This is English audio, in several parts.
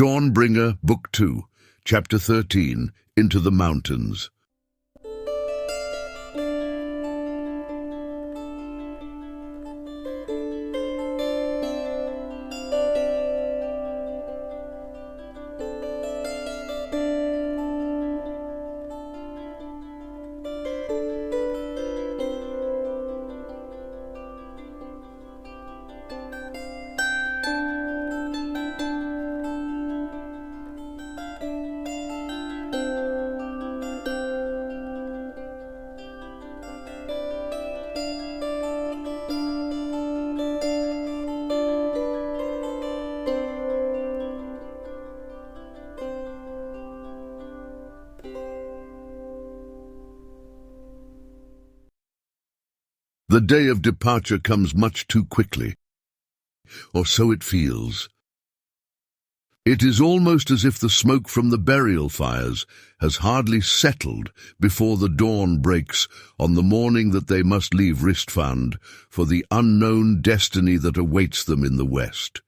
Dawnbringer, Book 2, Chapter 13, Into the Mountains. The day of departure comes much too quickly, or so it feels. It is almost as if the smoke from the burial fires has hardly settled before the dawn breaks on the morning that they must leave Ristfand for the unknown destiny that awaits them in the west.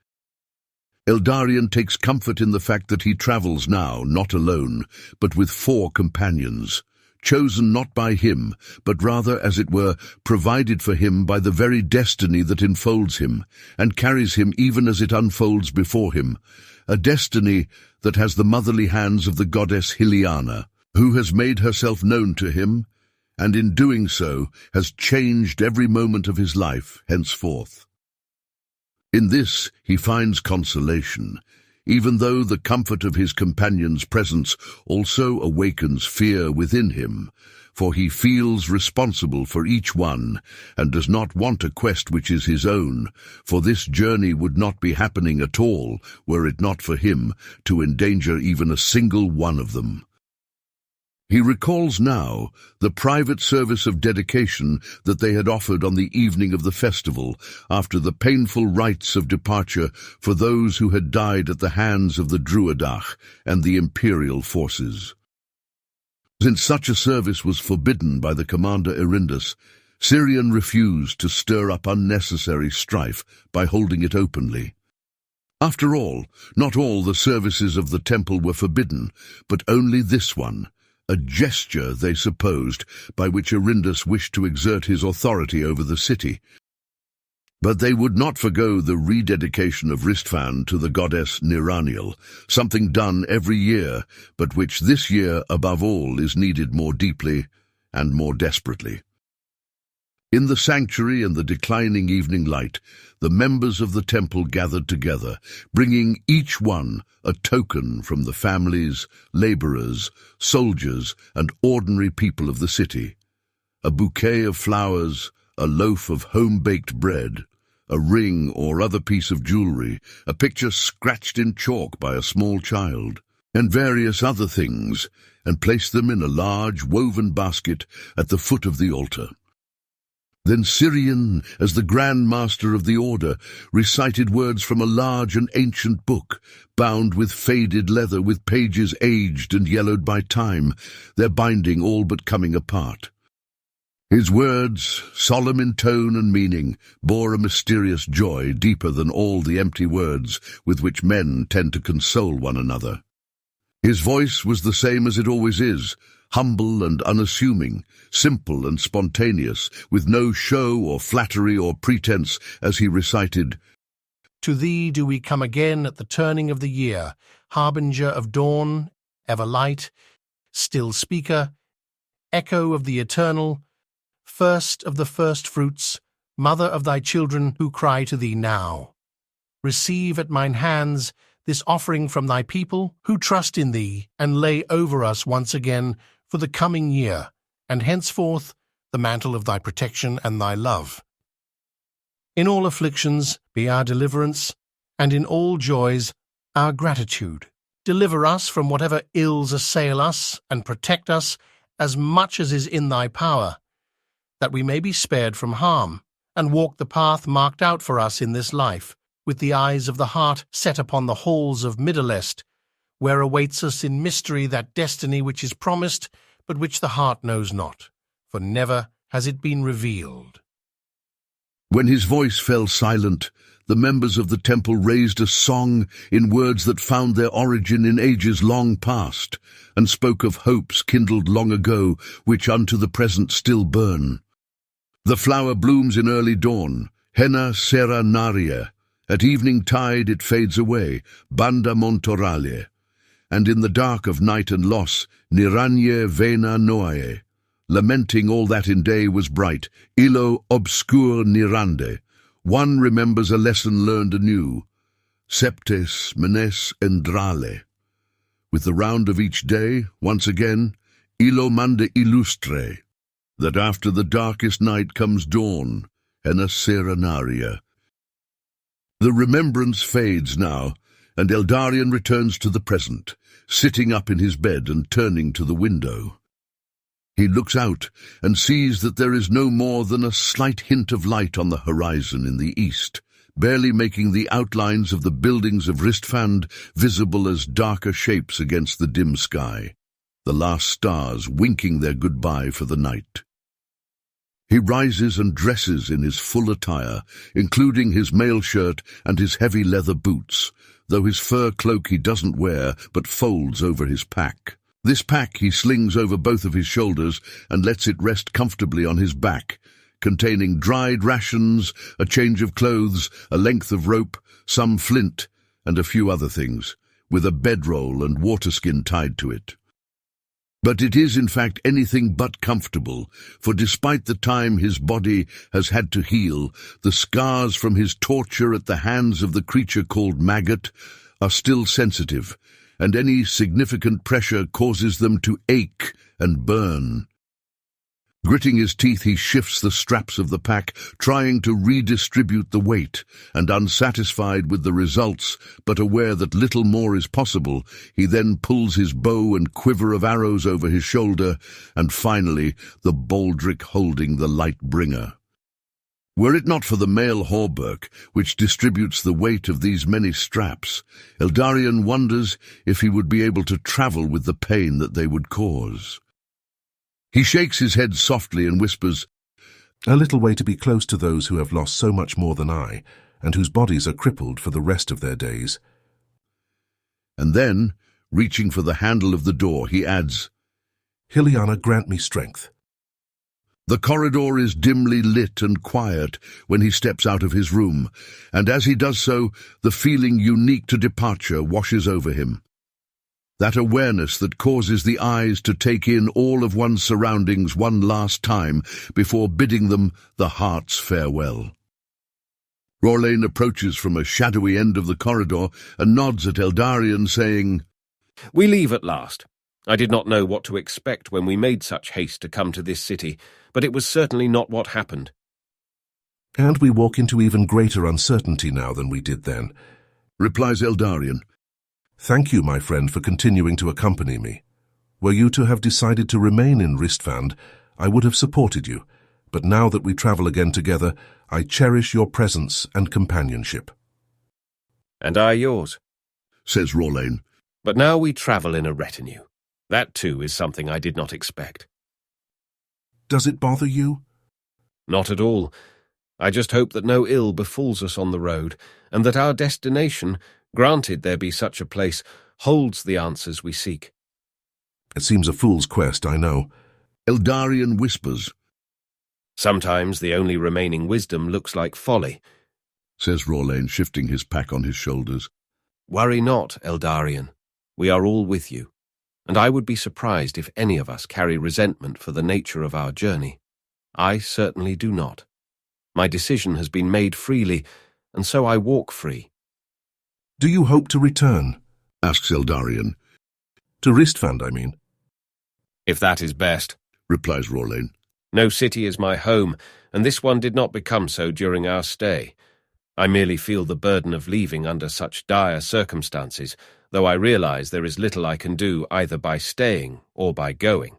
Eldarion takes comfort in the fact that he travels now not alone, but with 4 companions, chosen not by him, but rather, as it were, provided for him by the very destiny that enfolds him, and carries him even as it unfolds before him, a destiny that has the motherly hands of the goddess Hyliana, who has made herself known to him, and in doing so has changed every moment of his life henceforth. In this he finds consolation, even though the comfort of his companion's presence also awakens fear within him, for he feels responsible for each one, and does not want a quest which is his own, for this journey would not be happening at all were it not for him to endanger even a single one of them. He recalls now the private service of dedication that they had offered on the evening of the festival, after the painful rites of departure for those who had died at the hands of the Druidach and the imperial forces. Since such a service was forbidden by the commander Erindus, Syrian refused to stir up unnecessary strife by holding it openly. After all, not all the services of the temple were forbidden, but only this one, a gesture, they supposed, by which Erindus wished to exert his authority over the city. But they would not forgo the rededication of Ristfand to the goddess Niraniel, something done every year, but which this year, above all, is needed more deeply and more desperately. In the sanctuary and the declining evening light, the members of the temple gathered together, bringing each one a token from the families, laborers, soldiers, and ordinary people of the city. A bouquet of flowers, a loaf of home-baked bread, a ring or other piece of jewelry, a picture scratched in chalk by a small child, and various other things, and placed them in a large woven basket at the foot of the altar. Then Syrian, as the Grand Master of the Order, recited words from a large and ancient book, bound with faded leather with pages aged and yellowed by time, their binding all but coming apart. His words, solemn in tone and meaning, bore a mysterious joy deeper than all the empty words with which men tend to console one another. His voice was the same as it always is, humble and unassuming, simple and spontaneous, with no show or flattery or pretense, as he recited, "To thee do we come again at the turning of the year, harbinger of dawn, ever light, still speaker, echo of the eternal, first of the first fruits, mother of thy children who cry to thee now. Receive at mine hands this offering from thy people who trust in thee, and lay over us once again for the coming year, and henceforth the mantle of thy protection and thy love. In all afflictions be our deliverance, and in all joys our gratitude. Deliver us from whatever ills assail us, and protect us as much as is in thy power, that we may be spared from harm, and walk the path marked out for us in this life, with the eyes of the heart set upon the halls of Middle-est, where awaits us in mystery that destiny which is promised, but which the heart knows not, for never has it been revealed." When his voice fell silent, the members of the temple raised a song in words that found their origin in ages long past, and spoke of hopes kindled long ago, which unto the present still burn. The flower blooms in early dawn, henna sera naria. At evening tide it fades away, banda montorale. And in the dark of night and loss, niranye vena noae. Lamenting all that in day was bright, illo obscur nirande. One remembers a lesson learned anew, septes menes endrale. With the round of each day, once again, illo mande illustre, that after the darkest night comes dawn, henna serenaria. The remembrance fades now, and Eldarion returns to the present, sitting up in his bed and turning to the window. He looks out and sees that there is no more than a slight hint of light on the horizon in the east, barely making the outlines of the buildings of Ristfand visible as darker shapes against the dim sky, the last stars winking their goodbye for the night. He rises and dresses in his full attire, including his mail shirt and his heavy leather boots, though his fur cloak he doesn't wear but folds over his pack. This pack he slings over both of his shoulders and lets it rest comfortably on his back, containing dried rations, a change of clothes, a length of rope, some flint, and a few other things, with a bedroll and waterskin tied to it. But it is in fact anything but comfortable, for despite the time his body has had to heal, the scars from his torture at the hands of the creature called Maggot are still sensitive, and any significant pressure causes them to ache and burn. Gritting his teeth, he shifts the straps of the pack, trying to redistribute the weight, and unsatisfied with the results, but aware that little more is possible, he then pulls his bow and quiver of arrows over his shoulder, and finally the baldric holding the light bringer. Were it not for the male hauberk, which distributes the weight of these many straps, Eldarion wonders if he would be able to travel with the pain that they would cause. He shakes his head softly and whispers, "A little way to be close to those who have lost so much more than I, and whose bodies are crippled for the rest of their days." And then, reaching for the handle of the door, he adds, "Hiliana, grant me strength." The corridor is dimly lit and quiet when he steps out of his room, and as he does so, the feeling unique to departure washes over him. That awareness that causes the eyes to take in all of one's surroundings one last time before bidding them the heart's farewell. Rorlane approaches from a shadowy end of the corridor and nods at Eldarion, saying, "We leave at last. I did not know what to expect when we made such haste to come to this city, but it was certainly not what happened." "And we walk into even greater uncertainty now than we did then," replies Eldarion. "Thank you, my friend, for continuing to accompany me. Were you to have decided to remain in Ristfand, I would have supported you, but now that we travel again together, I cherish your presence and companionship." "And I yours," says Rorlane. "But now we travel in a retinue. That, too, is something I did not expect." "Does it bother you?" "Not at all. I just hope that no ill befalls us on the road, and that our destination, granted there be such a place, holds the answers we seek." "It seems a fool's quest, I know." Eldarion whispers, "Sometimes the only remaining wisdom looks like folly," says Rorlane, shifting his pack on his shoulders. "Worry not, Eldarion. We are all with you, and I would be surprised if any of us carry resentment for the nature of our journey. I certainly do not. My decision has been made freely, and so I walk free." "Do you hope to return?" asks Eldarion. "To Ristfand, I mean." "If that is best," replies Rorlane. "No city is my home, and this one did not become so during our stay. I merely feel the burden of leaving under such dire circumstances, though I realize there is little I can do either by staying or by going."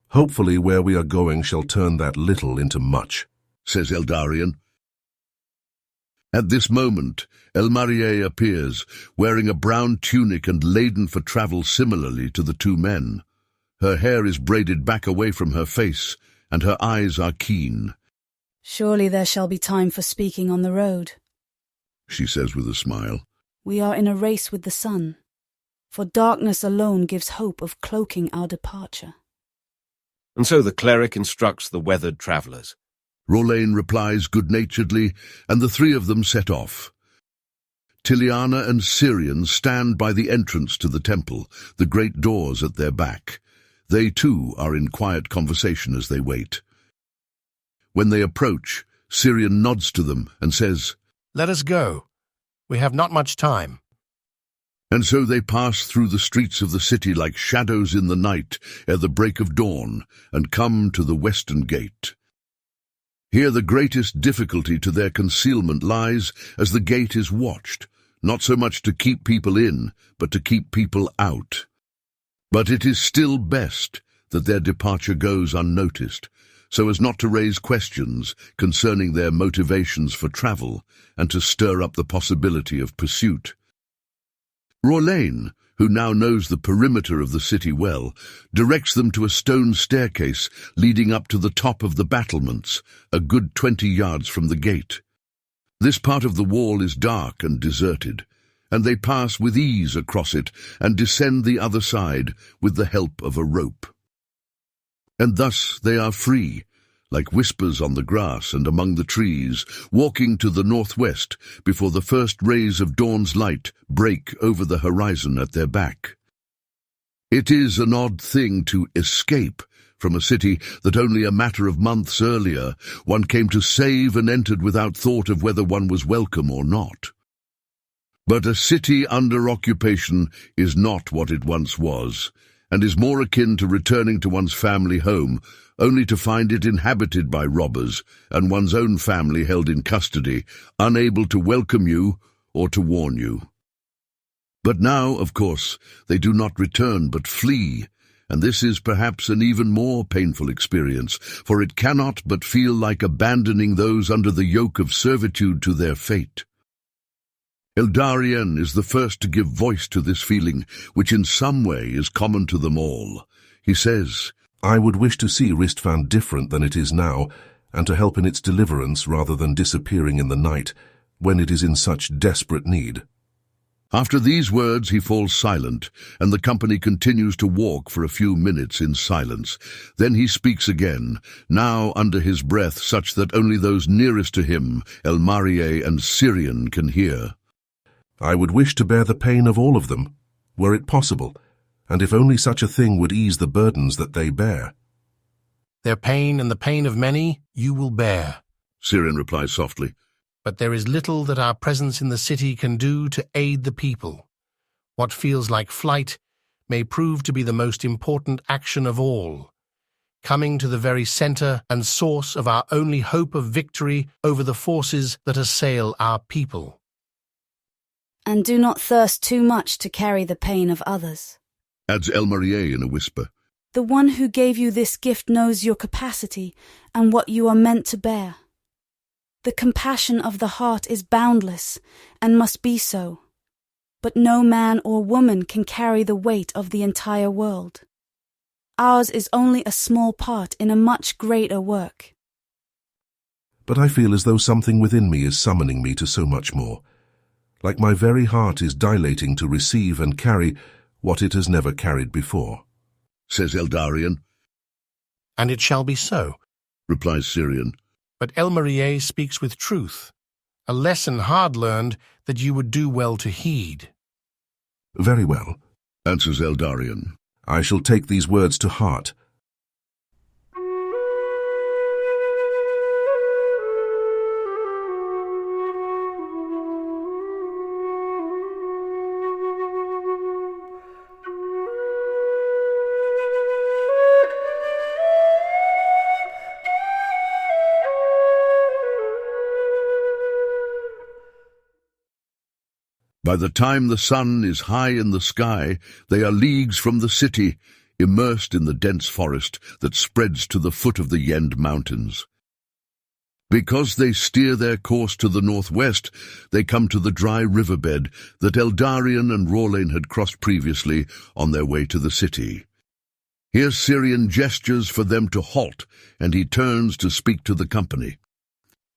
"Hopefully where we are going shall turn that little into much," says Eldarion. At this moment, Elmarie appears, wearing a brown tunic and laden for travel similarly to the two men. Her hair is braided back away from her face, and her eyes are keen. Surely there shall be time for speaking on the road, she says with a smile. We are in a race with the sun, for darkness alone gives hope of cloaking our departure. And so the cleric instructs the weathered travellers. Rolain replies good-naturedly, and the three of them set off. Tiliana and Syrian stand by the entrance to the temple, the great doors at their back. They too are in quiet conversation as they wait. When they approach, Syrian nods to them and says, Let us go. We have not much time. And so they pass through the streets of the city like shadows in the night ere the break of dawn, and come to the western gate. Here the greatest difficulty to their concealment lies, as the gate is watched, not so much to keep people in, but to keep people out. But it is still best that their departure goes unnoticed, so as not to raise questions concerning their motivations for travel and to stir up the possibility of pursuit. Rolain, who now knows the perimeter of the city well, directs them to a stone staircase leading up to the top of the battlements, a good 20 yards from the gate. This part of the wall is dark and deserted, and they pass with ease across it and descend the other side with the help of a rope. And thus they are free, like whispers on the grass and among the trees, walking to the northwest before the first rays of dawn's light break over the horizon at their back. It is an odd thing to escape from a city that only a matter of months earlier one came to save and entered without thought of whether one was welcome or not. But a city under occupation is not what it once was, and is more akin to returning to one's family home, only to find it inhabited by robbers and one's own family held in custody, unable to welcome you or to warn you. But now, of course, they do not return but flee, and this is perhaps an even more painful experience, for it cannot but feel like abandoning those under the yoke of servitude to their fate. Eldarion is the first to give voice to this feeling, which in some way is common to them all. He says, I would wish to see Ristvan different than it is now, and to help in its deliverance rather than disappearing in the night, when it is in such desperate need. After these words he falls silent, and the company continues to walk for a few minutes in silence. Then he speaks again, now under his breath such that only those nearest to him, Elmarie and Syrian, can hear. I would wish to bear the pain of all of them, were it possible, and if only such a thing would ease the burdens that they bear. Their pain and the pain of many you will bear, Syrian replies softly. but there is little that our presence in the city can do to aid the people. What feels like flight may prove to be the most important action of all, coming to the very center and source of our only hope of victory over the forces that assail our people. And do not thirst too much to carry the pain of others, Adds Elmarie in a whisper. The one who gave you this gift knows your capacity and what you are meant to bear. The compassion of the heart is boundless and must be so, but no man or woman can carry the weight of the entire world. Ours is only a small part in a much greater work. But I feel as though something within me is summoning me to so much more, like my very heart is dilating to receive and carry what it has never carried before. Says Eldarion. And it shall be so. Replies Syrian. But Elmarie speaks with truth, a lesson hard learned that you would do well to heed. Very well, Answers Eldarion. I shall take these words to heart. By the time the sun is high in the sky, they are leagues from the city, immersed in the dense forest that spreads to the foot of the Yend Mountains. Because they steer their course to the northwest, they come to the dry riverbed that Eldarion and Rolain had crossed previously on their way to the city. Here Syrian gestures for them to halt, and he turns to speak to the company.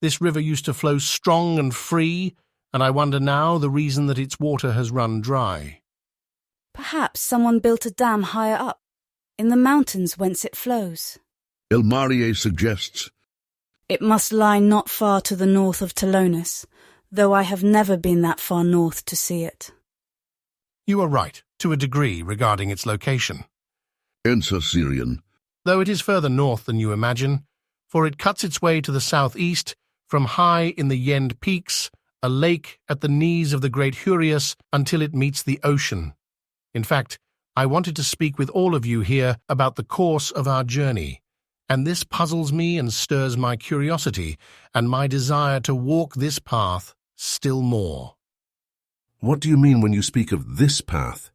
This river used to flow strong and free, and I wonder now the reason that its water has run dry. Perhaps someone built a dam higher up, in the mountains whence it flows. Elmarie suggests. It must lie not far to the north of Talonis, though I have never been that far north to see it. You are right, to a degree, regarding its location. Answer Syrian. Though it is further north than you imagine, for it cuts its way to the southeast from high in the Yend Peaks, a lake at the knees of the great Hurius, until it meets the ocean. In fact, I wanted to speak with all of you here about the course of our journey, and this puzzles me and stirs my curiosity and my desire to walk this path still more. What do you mean when you speak of this path?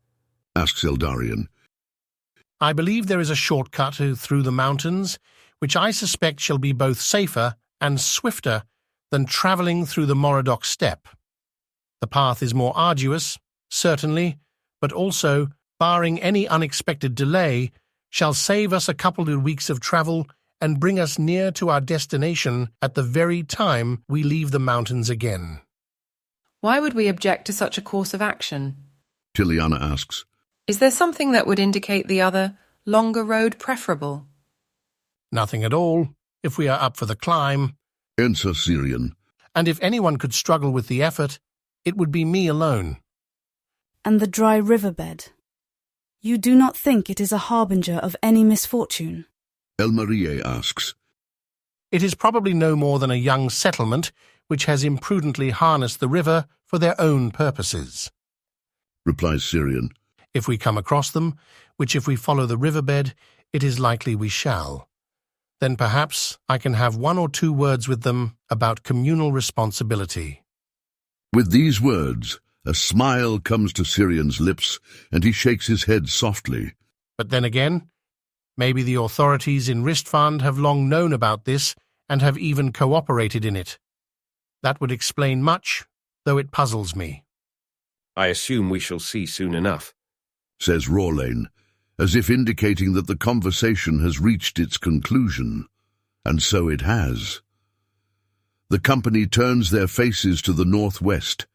Asks Eldarion. I believe there is a shortcut through the mountains, which I suspect shall be both safer and swifter than travelling through the Moradok steppe. The path is more arduous, certainly, but also, barring any unexpected delay, shall save us a couple of weeks of travel and bring us near to our destination at the very time we leave the mountains again. Why would we object to such a course of action? Tiliana asks. Is there something that would indicate the other, longer road preferable? Nothing at all, if we are up for the climb. Answer Syrian. And if anyone could struggle with the effort, it would be me alone. And the dry riverbed. You do not think it is a harbinger of any misfortune? Elmarie asks. It is probably no more than a young settlement which has imprudently harnessed the river for their own purposes. Replies Syrian. If we come across them, which if we follow the riverbed, it is likely we shall. Then perhaps I can have 1 or 2 words with them about communal responsibility. With these words, a smile comes to Syrian's lips, and he shakes his head softly. But then again, maybe the authorities in Ristfand have long known about this and have even cooperated in it. That would explain much, though it puzzles me. I assume we shall see soon enough, says Rawlane, as if indicating that the conversation has reached its conclusion. And so it has. The company turns their faces to the northwest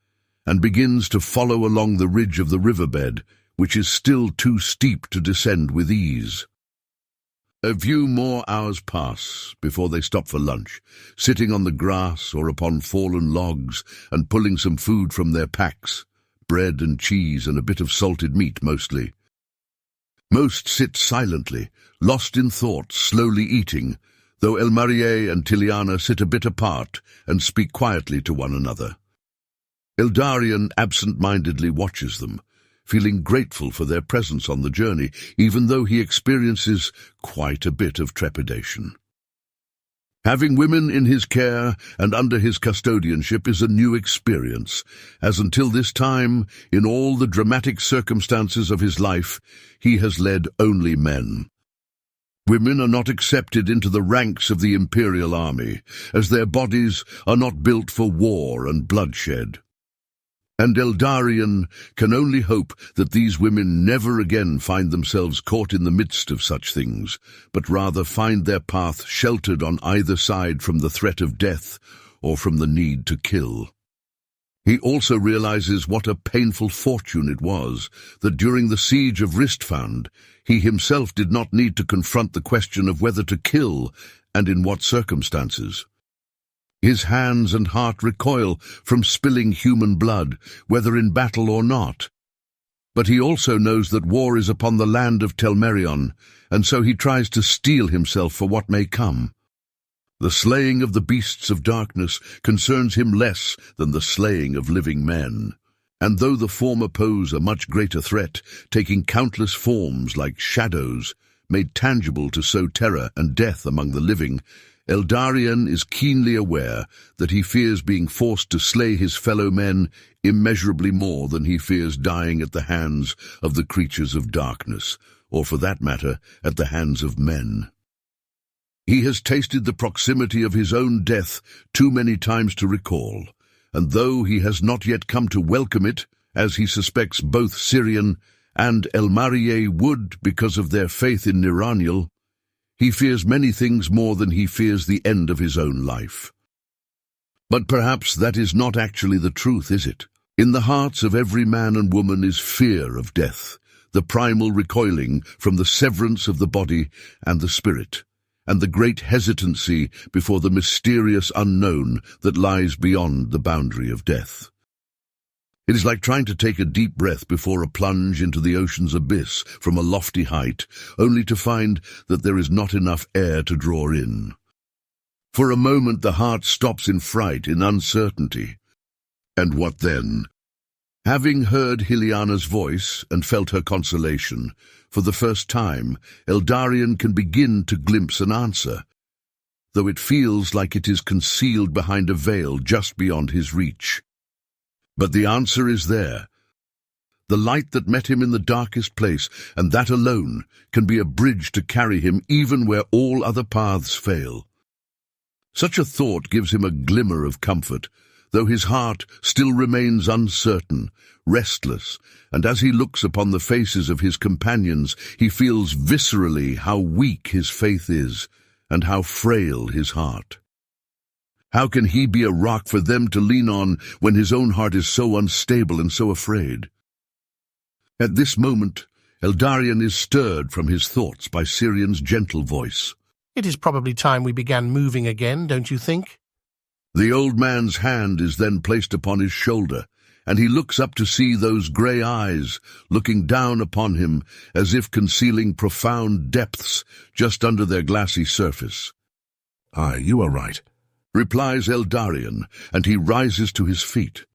and begins to follow along the ridge of the riverbed, which is still too steep to descend with ease. A few more hours pass before they stop for lunch, sitting on the grass or upon fallen logs and pulling some food from their packs, bread and cheese and a bit of salted meat mostly. Most sit silently, lost in thought, slowly eating, though Elmarie and Tiliana sit a bit apart and speak quietly to one another. Eldarion absent-mindedly watches them, feeling grateful for their presence on the journey, even though he experiences quite a bit of trepidation. Having women in his care and under his custodianship is a new experience, as until this time, in all the dramatic circumstances of his life, he has led only men. Women are not accepted into the ranks of the imperial army, as their bodies are not built for war and bloodshed. And Eldarion can only hope that these women never again find themselves caught in the midst of such things, but rather find their path sheltered on either side from the threat of death or from the need to kill. He also realizes what a painful fortune it was that during the siege of Ristfand, he himself did not need to confront the question of whether to kill and in what circumstances. His hands and heart recoil from spilling human blood, whether in battle or not. But he also knows that war is upon the land of Telmerion, and so he tries to steel himself for what may come. The slaying of the beasts of darkness concerns him less than the slaying of living men. And though the former pose a much greater threat, taking countless forms like shadows, made tangible to sow terror and death among the living, Eldarion is keenly aware that he fears being forced to slay his fellow men immeasurably more than he fears dying at the hands of the creatures of darkness, or for that matter, at the hands of men. He has tasted the proximity of his own death too many times to recall, and though he has not yet come to welcome it, as he suspects both Syrian and Elmarie would because of their faith in Niraniel, he fears many things more than he fears the end of his own life. But perhaps that is not actually the truth, is it? In the hearts of every man and woman is fear of death, the primal recoiling from the severance of the body and the spirit, and the great hesitancy before the mysterious unknown that lies beyond the boundary of death. It is like trying to take a deep breath before a plunge into the ocean's abyss from a lofty height, only to find that there is not enough air to draw in. For a moment the heart stops in fright, in uncertainty. And what then? Having heard Hyliana's voice and felt her consolation, for the first time, Eldarion can begin to glimpse an answer, though it feels like it is concealed behind a veil just beyond his reach. But the answer is there. The light that met him in the darkest place, and that alone, can be a bridge to carry him even where all other paths fail. Such a thought gives him a glimmer of comfort, though his heart still remains uncertain, restless, and as he looks upon the faces of his companions, he feels viscerally how weak his faith is, and how frail his heart. How can he be a rock for them to lean on when his own heart is so unstable and so afraid? At this moment, Eldarion is stirred from his thoughts by Sirion's gentle voice. It is probably time we began moving again, don't you think? The old man's hand is then placed upon his shoulder, and he looks up to see those grey eyes looking down upon him as if concealing profound depths just under their glassy surface. "Aye, you are right," replies Eldarion, and he rises to his feet.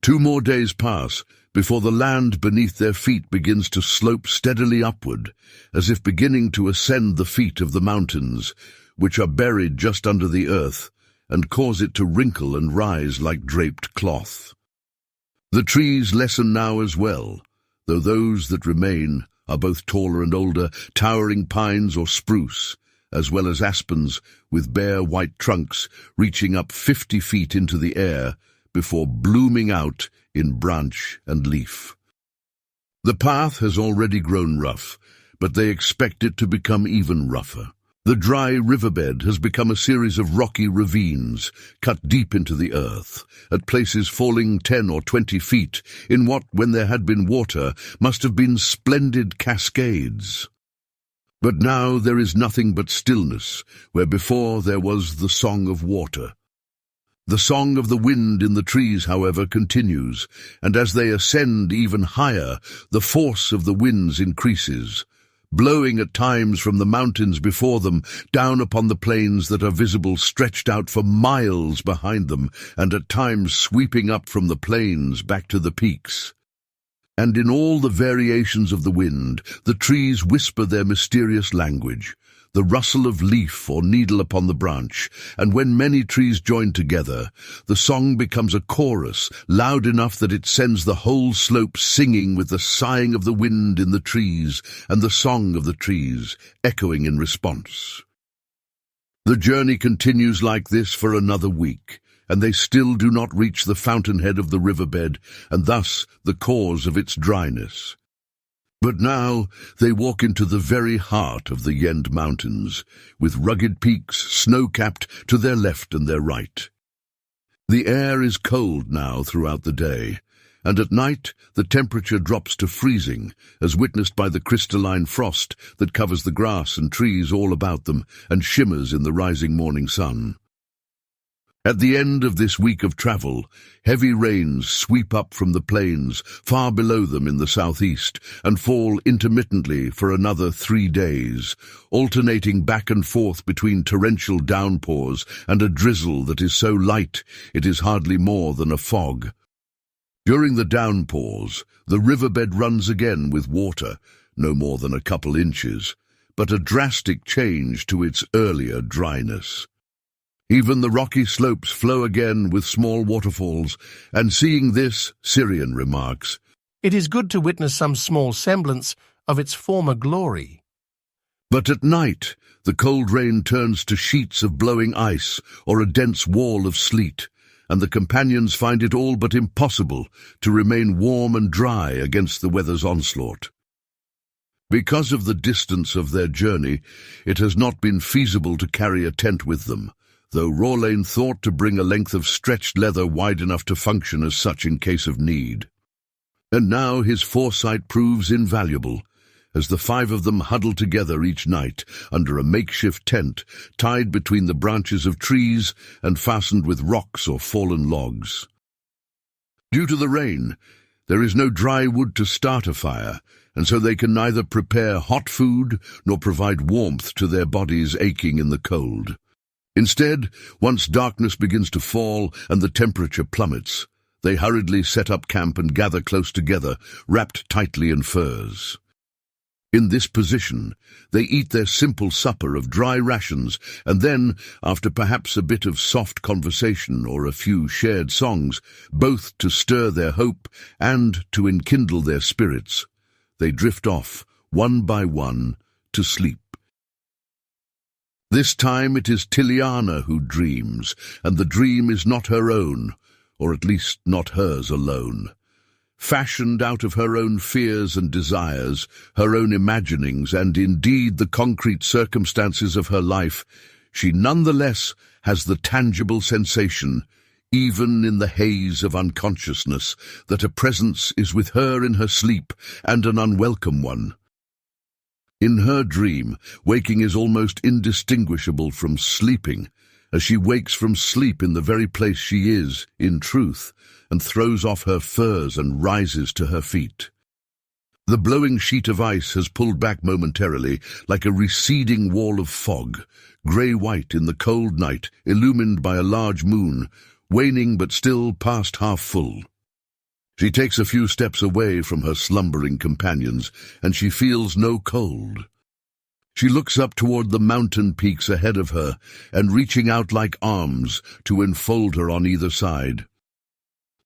Two more days pass before the land beneath their feet begins to slope steadily upward, as if beginning to ascend the feet of the mountains, which are buried just under the earth, and cause it to wrinkle and rise like draped cloth. The trees lessen now as well, though those that remain are both taller and older, towering pines or spruce, as well as aspens with bare white trunks reaching up 50 feet into the air, before blooming out in branch and leaf. The path has already grown rough, but they expect it to become even rougher. The dry riverbed has become a series of rocky ravines, cut deep into the earth, at places falling 10 or 20 feet, in what, when there had been water, must have been splendid cascades. But now there is nothing but stillness, where before there was the song of water. The song of the wind in the trees, however, continues, and as they ascend even higher, the force of the winds increases, blowing at times from the mountains before them down upon the plains that are visible stretched out for miles behind them, and at times sweeping up from the plains back to the peaks. And in all the variations of the wind, the trees whisper their mysterious language, the rustle of leaf or needle upon the branch, and when many trees join together, the song becomes a chorus, loud enough that it sends the whole slope singing with the sighing of the wind in the trees and the song of the trees, echoing in response. The journey continues like this for another week, and they still do not reach the fountainhead of the riverbed, and thus the cause of its dryness. But now they walk into the very heart of the Yend Mountains, with rugged peaks snow-capped to their left and their right. The air is cold now throughout the day, and at night the temperature drops to freezing, as witnessed by the crystalline frost that covers the grass and trees all about them and shimmers in the rising morning sun. At the end of this week of travel, heavy rains sweep up from the plains far below them in the southeast and fall intermittently for another 3 days, alternating back and forth between torrential downpours and a drizzle that is so light it is hardly more than a fog. During the downpours, the riverbed runs again with water, no more than a couple inches, but a drastic change to its earlier dryness. Even the rocky slopes flow again with small waterfalls, and seeing this, Sirion remarks, It is good to witness some small semblance of its former glory. But at night, the cold rain turns to sheets of blowing ice or a dense wall of sleet, and the companions find it all but impossible to remain warm and dry against the weather's onslaught. Because of the distance of their journey, it has not been feasible to carry a tent with them, though Rawlane thought to bring a length of stretched leather wide enough to function as such in case of need. And now his foresight proves invaluable, as the 5 of them huddle together each night under a makeshift tent tied between the branches of trees and fastened with rocks or fallen logs. Due to the rain, there is no dry wood to start a fire, and so they can neither prepare hot food nor provide warmth to their bodies aching in the cold. Instead, once darkness begins to fall and the temperature plummets, they hurriedly set up camp and gather close together, wrapped tightly in furs. In this position, they eat their simple supper of dry rations, and then, after perhaps a bit of soft conversation or a few shared songs, both to stir their hope and to enkindle their spirits, they drift off, one by one, to sleep. This time it is Tiliana who dreams, and the dream is not her own, or at least not hers alone. Fashioned out of her own fears and desires, her own imaginings, and indeed the concrete circumstances of her life, she nonetheless has the tangible sensation, even in the haze of unconsciousness, that a presence is with her in her sleep, and an unwelcome one. In her dream, waking is almost indistinguishable from sleeping, as she wakes from sleep in the very place she is, in truth, and throws off her furs and rises to her feet. The blowing sheet of ice has pulled back momentarily, like a receding wall of fog, grey-white in the cold night, illumined by a large moon, waning but still past half full. She takes a few steps away from her slumbering companions, and she feels no cold. She looks up toward the mountain peaks ahead of her, and reaching out like arms to enfold her on either side.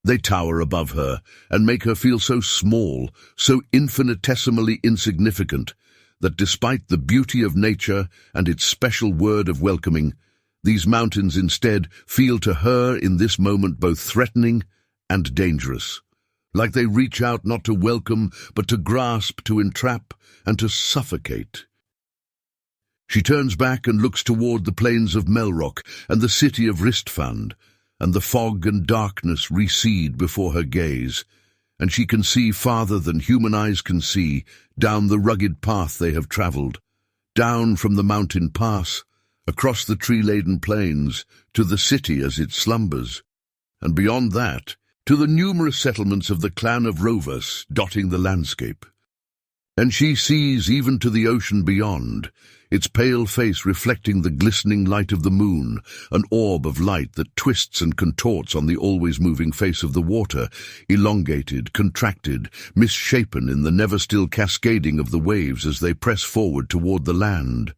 They tower above her, and make her feel so small, so infinitesimally insignificant, that despite the beauty of nature and its special word of welcoming, these mountains instead feel to her in this moment both threatening and dangerous, like they reach out not to welcome, but to grasp, to entrap, and to suffocate. She turns back and looks toward the plains of Melrock and the city of Ristfand, and the fog and darkness recede before her gaze, and she can see farther than human eyes can see, down the rugged path they have travelled, down from the mountain pass, across the tree-laden plains, to the city as it slumbers, and beyond that, to the numerous settlements of the clan of Rovers dotting the landscape. And she sees even to the ocean beyond, its pale face reflecting the glistening light of the moon, an orb of light that twists and contorts on the always-moving face of the water, elongated, contracted, misshapen in the never-still cascading of the waves as they press forward toward the land.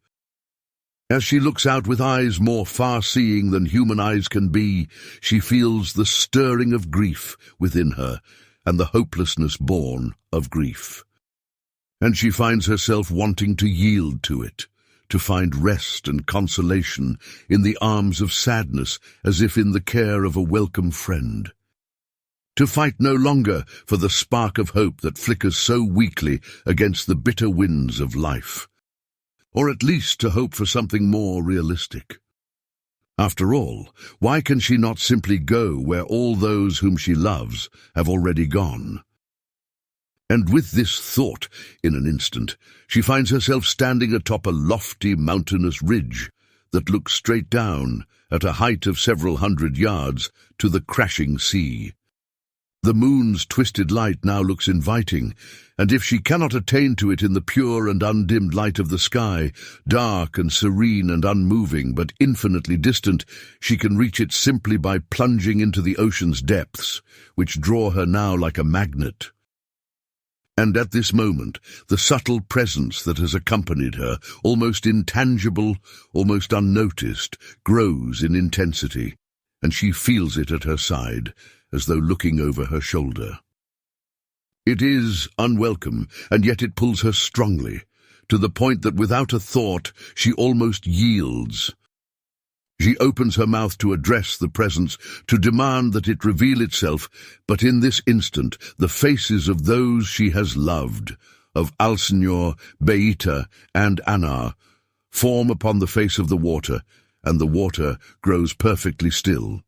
As she looks out with eyes more far-seeing than human eyes can be, she feels the stirring of grief within her, and the hopelessness born of grief. And she finds herself wanting to yield to it, to find rest and consolation in the arms of sadness as if in the care of a welcome friend. To fight no longer for the spark of hope that flickers so weakly against the bitter winds of life. Or at least to hope for something more realistic. After all, why can she not simply go where all those whom she loves have already gone? And with this thought, in an instant, she finds herself standing atop a lofty mountainous ridge that looks straight down, at a height of several hundred yards, to the crashing sea. The moon's twisted light now looks inviting, and if she cannot attain to it in the pure and undimmed light of the sky, dark and serene and unmoving but infinitely distant, she can reach it simply by plunging into the ocean's depths, which draw her now like a magnet. And at this moment, the subtle presence that has accompanied her, almost intangible, almost unnoticed, grows in intensity, and she feels it at her side, as though looking over her shoulder. It is unwelcome, and yet it pulls her strongly, to the point that without a thought she almost yields. She opens her mouth to address the presence, to demand that it reveal itself, but in this instant the faces of those she has loved, of Alsenor, Beita, and Anar, form upon the face of the water, and the water grows perfectly still.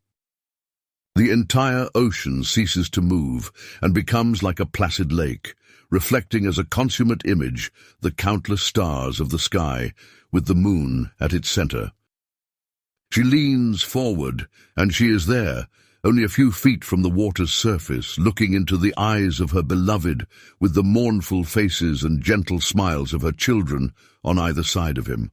The entire ocean ceases to move and becomes like a placid lake, reflecting as a consummate image the countless stars of the sky, with the moon at its center. She leans forward, and she is there, only a few feet from the water's surface, looking into the eyes of her beloved, with the mournful faces and gentle smiles of her children on either side of him.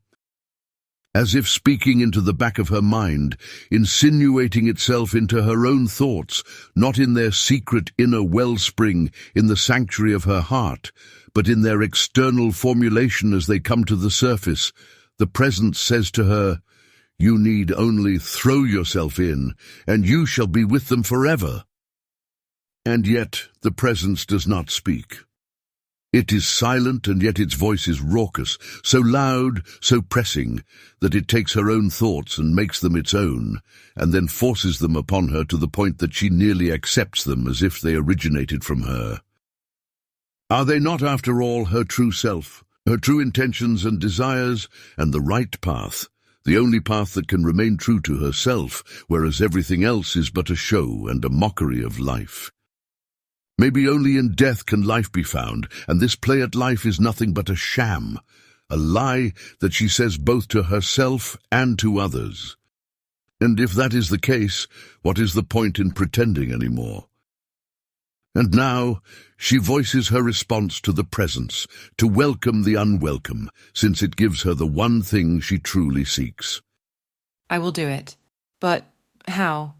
As if speaking into the back of her mind, insinuating itself into her own thoughts, not in their secret inner wellspring in the sanctuary of her heart, but in their external formulation as they come to the surface, the presence says to her, "You need only throw yourself in, and you shall be with them forever." And yet the presence does not speak. It is silent, and yet its voice is raucous, so loud, so pressing, that it takes her own thoughts and makes them its own, and then forces them upon her to the point that she nearly accepts them as if they originated from her. Are they not, after all, her true self, her true intentions and desires, and the right path, the only path that can remain true to herself, whereas everything else is but a show and a mockery of life? Maybe only in death can life be found, and this play at life is nothing but a sham, a lie that she says both to herself and to others. And if that is the case, what is the point in pretending any more? And now she voices her response to the presence, to welcome the unwelcome, since it gives her the one thing she truly seeks. I will do it. But how?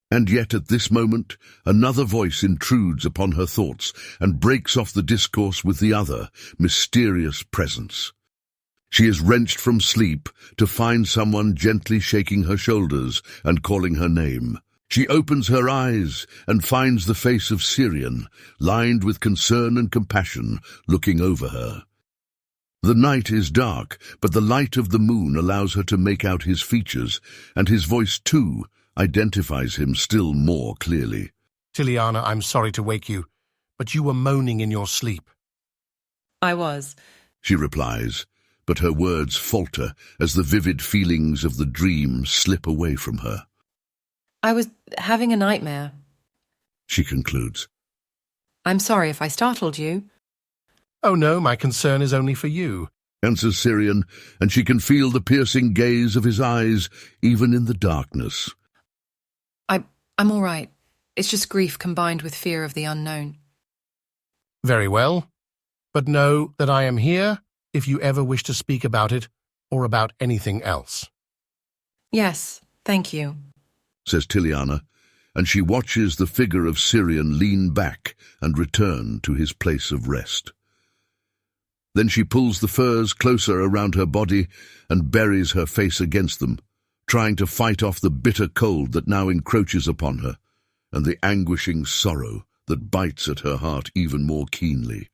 And yet at this moment another voice intrudes upon her thoughts and breaks off the discourse with the other, mysterious presence. She is wrenched from sleep to find someone gently shaking her shoulders and calling her name. She opens her eyes and finds the face of Syrian, lined with concern and compassion, looking over her. The night is dark, but the light of the moon allows her to make out his features, and his voice, too, identifies him still more clearly. Tiliana, I'm sorry to wake you, but you were moaning in your sleep. I was. She replies, but her words falter as the vivid feelings of the dream slip away from her. I was having a nightmare. She concludes. I'm sorry if I startled you. Oh no, my concern is only for you, Answers Syrian, and she can feel the piercing gaze of his eyes, even in the darkness. I'm all right. It's just grief combined with fear of the unknown. Very well, but know that I am here if you ever wish to speak about it or about anything else. Yes, thank you. Says Tiliana, and she watches the figure of Syrian lean back and return to his place of rest. Then she pulls the furs closer around her body and buries her face against them, trying to fight off the bitter cold that now encroaches upon her, and the anguishing sorrow that bites at her heart even more keenly.